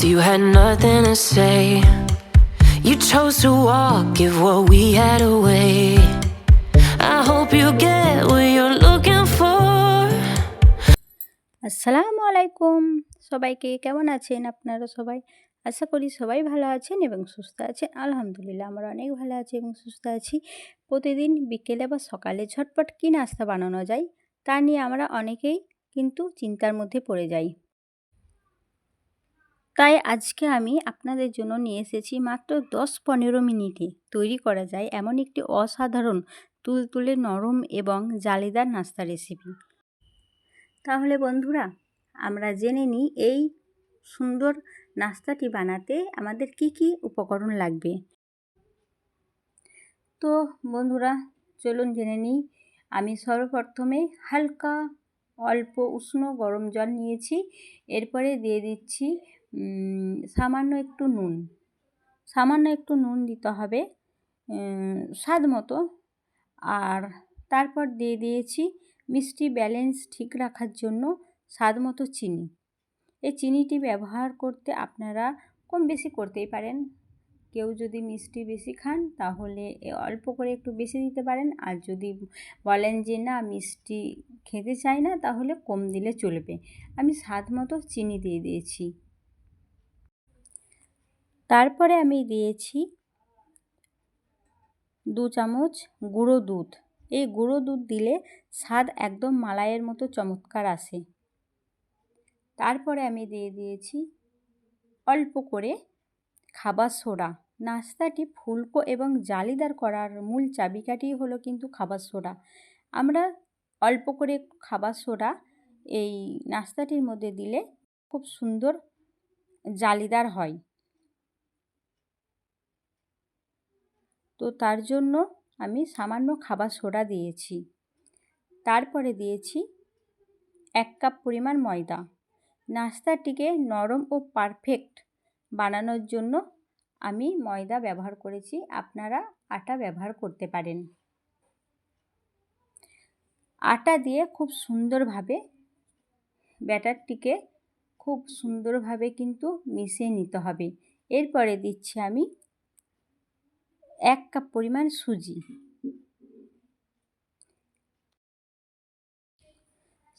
left, you had nothing to say. You chose to walk, give what we had away. I hope you get what you're looking for. আসসালামু আলাইকুম সবাইকে, কেমন আছেন আপনারা সবাই? আশা করি সবাই ভালো আছেন এবং সুস্থ আছেন। আলহামদুলিল্লাহ আমরা অনেক ভালো আছি এবং সুস্থ আছি। প্রতিদিন বিকেলে বা সকালে ঝটপট কী নাস্তা বানানো যায় তা নিয়ে আমরা অনেকেই কিন্তু চিন্তার মধ্যে পড়ে যাই। তাই আজকে আমি আপনাদের জন্য নিয়ে এসেছি মাত্র 10-15 মিনিটে তৈরি করা যায় এমন একটি অসাধারণ তুলতুলে নরম এবং জালিদার নাস্তা রেসিপি। তাহলে বন্ধুরা, আমরা জেনে নিই এই সুন্দর নাস্তাটি বানাতে আমাদের কি কি উপকরণ লাগবে। তো বন্ধুরা, চলুন জেনে নিই। আমি সর্বপ্রথমে হালকা অল্প উষ্ণ গরম জল নিয়েছি। এরপরে দিয়ে দিচ্ছি সামান্য একটু নুন দিতে হবে স্বাদ মতো। আর তারপর দিয়ে দিয়েছি মিষ্টি ব্যালেন্স ঠিক রাখার জন্য স্বাদ মতো চিনি। এই চিনিটি ব্যবহার করতে আপনারা কম বেশি করতেই পারেন। কেউ যদি মিষ্টি বেশি খান তাহলে অল্প করে একটু বেশি দিতে পারেন, আর যদি বলেন যে না মিষ্টি খেতে চাই না তাহলে কম দিলে চলবে। আমি স্বাদ মতো চিনি দিয়ে দিয়েছি। তারপরে আমি দিয়েছি 2 চামচ গুঁড়ো দুধ। এই গুঁড়ো দুধ দিলে স্বাদ একদম মালাইয়ের মতো চমৎকার আসে। তারপরে আমি দিয়ে দিয়েছি অল্প করে খাবার সোডা। নাস্তাটি ফুলকো এবং জালিদার করার মূল চাবিকাঠিই হলো কিন্তু খাবার সোডা। আমরা অল্প করে খাবার সোডা এই নাস্তাটির মধ্যে দিলে খুব সুন্দর জালিদার হয়। তো তার জন্য আমি সামান্য খাবার সোডা দিয়েছি। তারপরে দিয়েছি 1 কাপ পরিমাণ ময়দা। নাস্তাটিকে নরম ও পারফেক্ট বানানোর জন্য আমি ময়দা ব্যবহার করেছি, আপনারা আটা ব্যবহার করতে পারেন। আটা দিয়ে খুব সুন্দরভাবে ব্যাটারটিকে কিন্তু মিশিয়ে নিতে হবে। এরপরে দিচ্ছি আমি 1 কাপ পরিমাণ সুজি।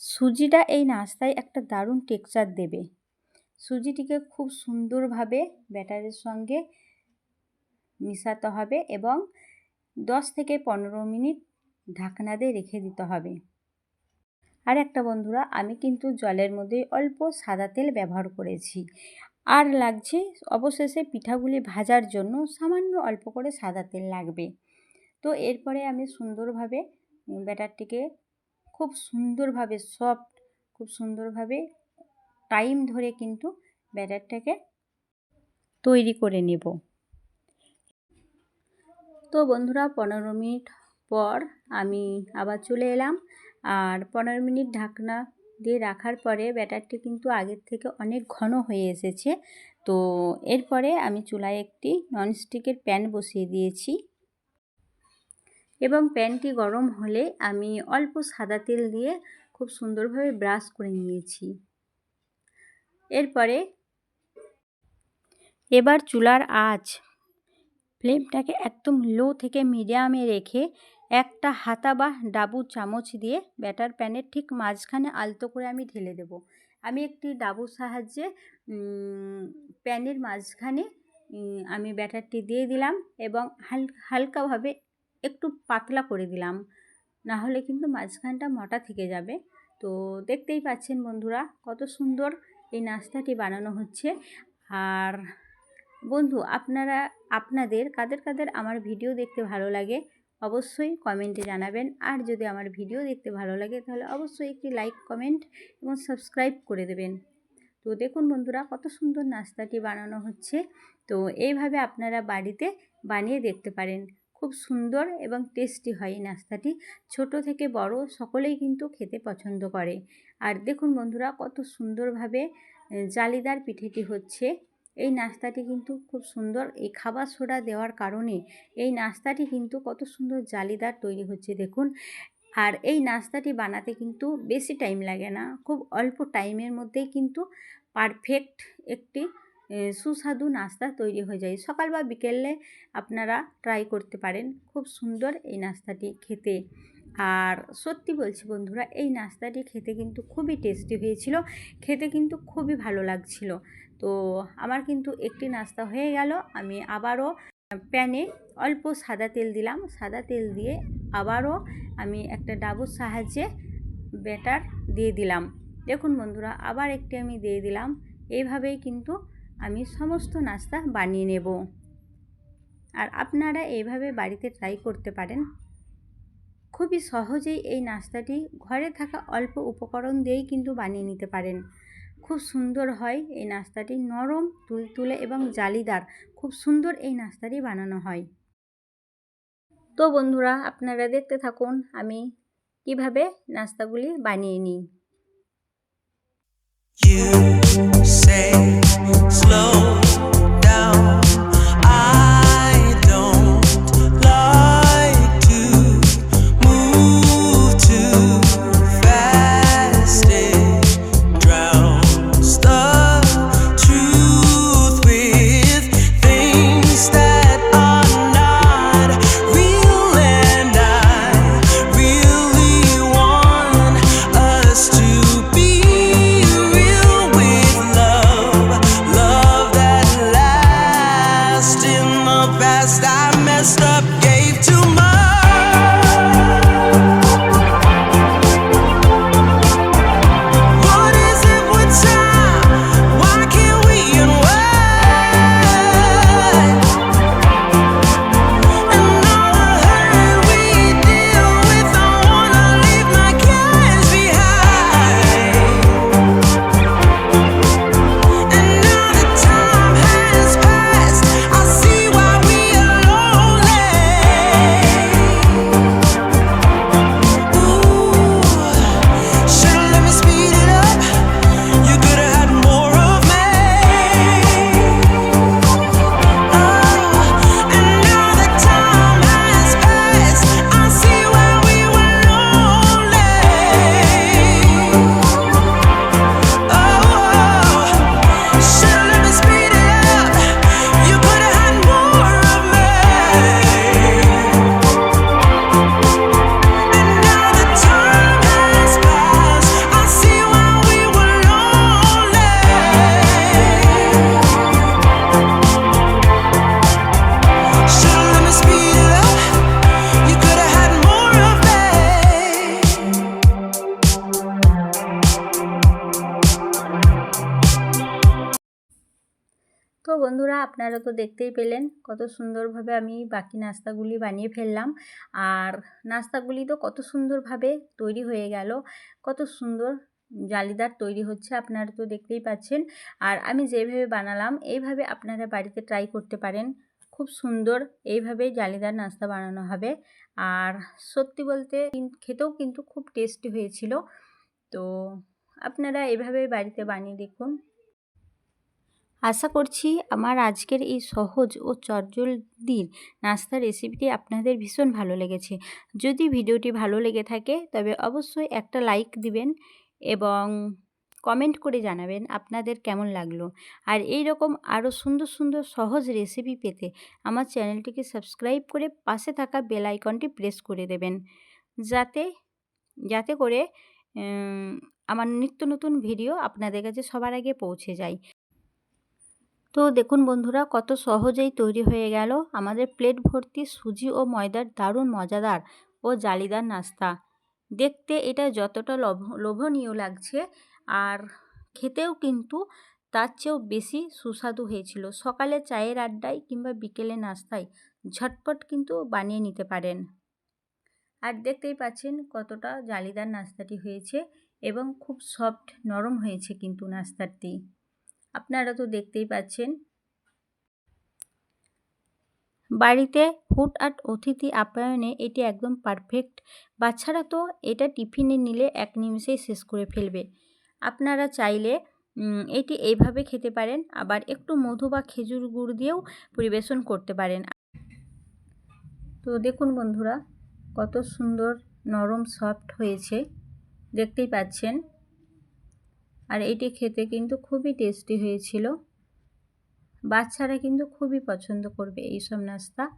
সুজিটা এই নাস্তায় একটা দারুণ টেক্সচার দেবে। সুজিটিকে খুব সুন্দরভাবে ব্যাটারের সঙ্গে মিশাতে হবে এবং 10 থেকে 15 মিনিট ঢাকনা দিয়ে রেখে দিতে হবে। আর একটা বন্ধুরা, আমি কিন্তু জলের মধ্যে অল্প সাদা তেল ব্যবহার করেছি। আর লাগছে অবশেষে পিঠাগুলি ভাজার জন্য সামান্য অল্প করে সাদা তেল লাগবে। তো এরপরে আমি সুন্দরভাবে ব্যাটারটিকে খুব সুন্দরভাবে টাইম ধরে কিন্তু ব্যাটারটাকে তৈরি করে নেব। তো বন্ধুরা, 15 মিনিট পর আমি আবার চলে এলাম। আর 15 মিনিট ঢাকনা দিয়ে রাখার পরে ব্যাটারটি কিন্তু আগের থেকে অনেক ঘন হয়ে এসেছে। তো এরপরে আমি চুলায় একটি ননস্টিকের প্যান বসিয়ে দিয়েছি এবং প্যানটি গরম হলে আমি অল্প সাদা তেল দিয়ে খুব সুন্দরভাবে ব্রাশ করে নিয়েছি। এবার চুলার আঁচ ফ্লেমটাকে একদম লো থেকে মিডিয়ামে রেখে একটা হাতা বা ডাবু চামচ দিয়ে ব্যাটার প্যানের ঠিক মাঝখানে আলতো করে আমি ঢেলে দেব। আমি একটি ডাবুর সাহায্যে প্যানের মাঝখানে আমি ব্যাটারটি দিয়ে দিলাম এবং হালকাভাবে একটু পাতলা করে দিলাম, না হলে কিন্তু মাঝখানটা মোটা থেকে যাবে। তো দেখতেই পাচ্ছেন বন্ধুরা কত সুন্দর এই নাস্তাটি বানানো হচ্ছে। আর বন্ধু, আপনাদের কাদের আমার ভিডিও দেখতে ভালো লাগে অবশ্যই কমেন্টে জানাবেন। আর যদি আমার ভিডিও দেখতে ভালো লাগে তাহলে অবশ্যই একটি লাইক, কমেন্ট এবং সাবস্ক্রাইব করে দেবেন। তো দেখুন বন্ধুরা কত সুন্দর নাস্তাটি বানানো হচ্ছে। তো এইভাবে আপনারা বাড়িতে বানিয়ে দেখতে পারেন। খুব সুন্দর এবং টেস্টি হয় এই নাস্তাটি। ছোট থেকে বড় সকলেই কিন্তু খেতে পছন্দ করে। আর দেখুন বন্ধুরা কত সুন্দরভাবে জালিদার পিঠেটি হচ্ছে। এই নাস্তাটি কিন্তু খুব সুন্দর, এই খাবার সোডা দেওয়ার কারণে এই নাস্তাটি কিন্তু কত সুন্দর জালিদার তৈরি হচ্ছে দেখুন। আর এই নাস্তাটি বানাতে কিন্তু বেশি টাইম লাগে না, খুব অল্প টাইমের মধ্যেই কিন্তু পারফেক্ট একটি সুস্বাদু নাস্তা তৈরি হয়ে যায়। সকাল বা বিকেলে আপনারা ট্রাই করতে পারেন, খুব সুন্দর এই নাস্তাটি খেতে। আর সত্যি বলছি বন্ধুরা, এই নাস্তাটি খেতে কিন্তু খুবই টেস্টি হয়েছিল, খেতে কিন্তু খুবই ভালো লাগছিল। তো আমার কিন্তু একটি নাস্তা হয়ে গেল। আমি আবারও প্যানে অল্প সাদা তেল দিলাম, সাদা তেল দিয়ে আবারও আমি একটা ডাবুর সাহায্যে ব্যাটার দিয়ে দিলাম। দেখুন বন্ধুরা, আবার একটি আমি দিয়ে দিলাম। এইভাবেই কিন্তু আমি সমস্ত নাস্তা বানিয়ে নেব। আর আপনারা এইভাবে বাড়িতে ট্রাই করতে পারেন। খুবই সহজেই এই নাস্তাটি ঘরে থাকা অল্প উপকরণ দিয়েই কিন্তু বানিয়ে নিতে পারেন। খুব সুন্দর হয় এই নাস্তাটি, নরম তুলতুলে এবং জালিদার। খুব সুন্দর এই নাস্তাটি বানানো হয়। তো বন্ধুরা, আপনারা দেখতে থাকুন আমি কিভাবে নাস্তাগুলি বানিয়ে নিই। You say slow down. I don't like to move too fast. It drowns the truth with things that are not real, and I really want us to be real with love, love that lasts. In the past I messed up, gave too much. What is it with time? Why can't we unwind? And all the hurt we deal with, I wanna leave my cares behind. And now that time has passed, I see why we are lonely. Ooh, should've let me speed it up. You could've had more of me. And now that time has passed, I see why we were lonely. Should've let me speed it up. You could've had more of me. And now that time has passed, I see why we were lonely. Should've let me speed it up. You could've had more of me. তো বন্ধুরা, আপনারা তো দেখতেই পেলেন কত সুন্দরভাবে আমি বাকি নাস্তাগুলি বানিয়ে ফেললাম। আর নাস্তাগুলি তো কত সুন্দরভাবে তৈরি হয়ে গেল, কত সুন্দর জালিদার তৈরি হচ্ছে, আপনারা তো দেখতেই পাচ্ছেন। আর আমি যেভাবে বানালাম এইভাবে আপনারা বাড়িতে ট্রাই করতে পারেন। খুব সুন্দর এইভাবে জালিদার নাস্তা বানানো হবে। আর সত্যি বলতে খেতেও কিন্তু খুব টেস্টি হয়েছিল। তো আপনারা এভাবে বাড়িতে বানিয়ে দেখুন। আশা করছি আমার আজকের এই সহজ ও চটজলদির নাস্তার রেসিপিটি আপনাদের ভীষণ ভালো লেগেছে। যদি ভিডিওটি ভালো লেগে থাকে তবে অবশ্যই একটা লাইক দিবেন এবং কমেন্ট করে জানাবেন আপনাদের কেমন লাগলো। আর এই রকম আরও সুন্দর সুন্দর সহজ রেসিপি পেতে আমার চ্যানেলটিকে সাবস্ক্রাইব করে পাশে থাকা বেল আইকনটি প্রেস করে দেবেন, যাতে করে আমার নিত্য নতুন ভিডিও আপনাদের কাছে সবার আগে পৌঁছে যায়। তো দেখুন বন্ধুরা, কত সহজেই তৈরি হয়ে গেল আমাদের প্লেট ভর্তি সুজি ও ময়দার দারুণ মজাদার ও জালিদার নাস্তা। দেখতে এটা যতটা লোভনীয় লাগছে, আর খেতেও কিন্তু তার চেয়েও বেশি সুস্বাদু হয়েছিল। সকালে চায়ের আড্ডায় কিংবা বিকেলে নাস্তায় ঝটপট কিন্তু বানিয়ে নিতে পারেন। আর দেখতেই পাচ্ছেন কতটা জালিদার নাস্তাটি হয়েছে এবং খুব সফট নরম হয়েছে কিন্তু নাস্তাটি। আপনারা তো দেখতেই পাচ্ছেন। বাড়িতে হুটহাট অতিথি আপ্যায়নে এটি একদম পারফেক্ট। বাচ্চারা তো এটা টিফিনে নিলে এক নিমেষেই শেষ করে ফেলবে। আপনারা চাইলে এটি এইভাবে খেতে পারেন, আবার একটু মধু বা খেজুর গুড় দিয়েও পরিবেশন করতে পারেন। তো দেখুন বন্ধুরা, কত সুন্দর নরম সফট হয়েছে, দেখতেই পাচ্ছেন। আর এটি খেতে কিন্তু খুবই টেস্টি হয়েছিল। বাচ্চারা কিন্তু খুবই পছন্দ করবে এইসব নাস্তা।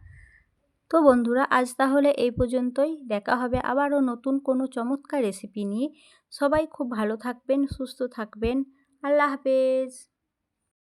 তো বন্ধুরা, আজ তাহলে এই পর্যন্তই। দেখা হবে আবারও নতুন কোনো চমৎকার রেসিপি নিয়ে। সবাই খুব ভালো থাকবেন, সুস্থ থাকবেন। আল্লাহ হাফেজ।